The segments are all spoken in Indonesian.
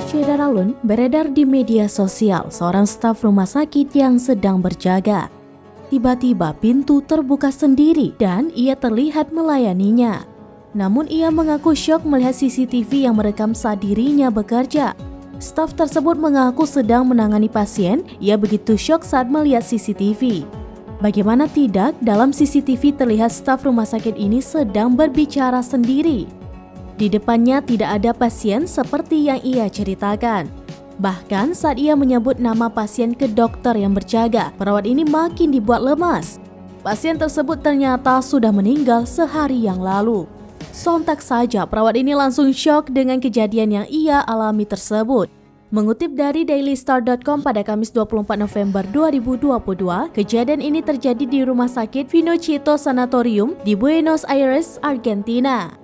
Syederalun beredar di media sosial seorang staf rumah sakit yang sedang berjaga. Tiba-tiba pintu terbuka sendiri dan ia terlihat melayaninya. Namun ia mengaku syok melihat CCTV yang merekam saat dirinya bekerja. Staf tersebut mengaku sedang menangani pasien, ia begitu syok saat melihat CCTV. Bagaimana tidak, dalam CCTV terlihat staf rumah sakit ini sedang berbicara sendiri. Di depannya tidak ada pasien seperti yang ia ceritakan. Bahkan saat ia menyebut nama pasien ke dokter yang berjaga, perawat ini makin dibuat lemas. Pasien tersebut ternyata sudah meninggal sehari yang lalu. Sontak saja perawat ini langsung syok dengan kejadian yang ia alami tersebut. Mengutip dari dailystar.com pada Kamis 24 November 2022, kejadian ini terjadi di Rumah Sakit Vinochito Sanatorium di Buenos Aires, Argentina.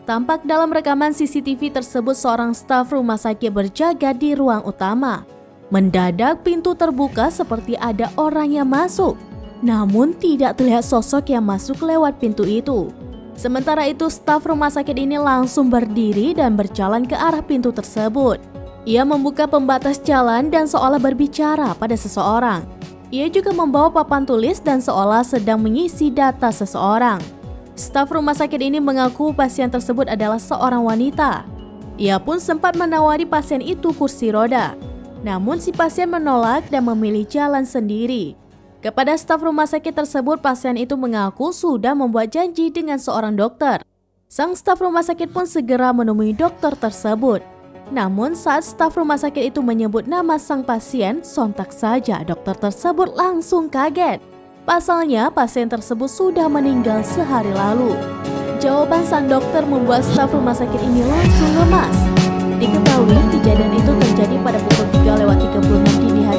Tampak dalam rekaman CCTV tersebut seorang staf rumah sakit berjaga di ruang utama. Mendadak pintu terbuka seperti ada orang yang masuk. Namun tidak terlihat sosok yang masuk lewat pintu itu. Sementara itu staf rumah sakit ini langsung berdiri dan berjalan ke arah pintu tersebut. Ia membuka pembatas jalan dan seolah berbicara pada seseorang. Ia juga membawa papan tulis dan seolah sedang mengisi data seseorang. Staf rumah sakit ini mengaku pasien tersebut adalah seorang wanita. Ia pun sempat menawari pasien itu kursi roda. Namun si pasien menolak dan memilih jalan sendiri. Kepada staf rumah sakit tersebut, pasien itu mengaku sudah membuat janji dengan seorang dokter. Sang staf rumah sakit pun segera menemui dokter tersebut. Namun saat staf rumah sakit itu menyebut nama sang pasien, sontak saja dokter tersebut langsung kaget. Pasalnya, pasien tersebut sudah meninggal sehari lalu. Jawaban sang dokter membuat staf rumah sakit ini langsung lemas. Diketahui kejadian itu terjadi pada pukul 3:36 dini hari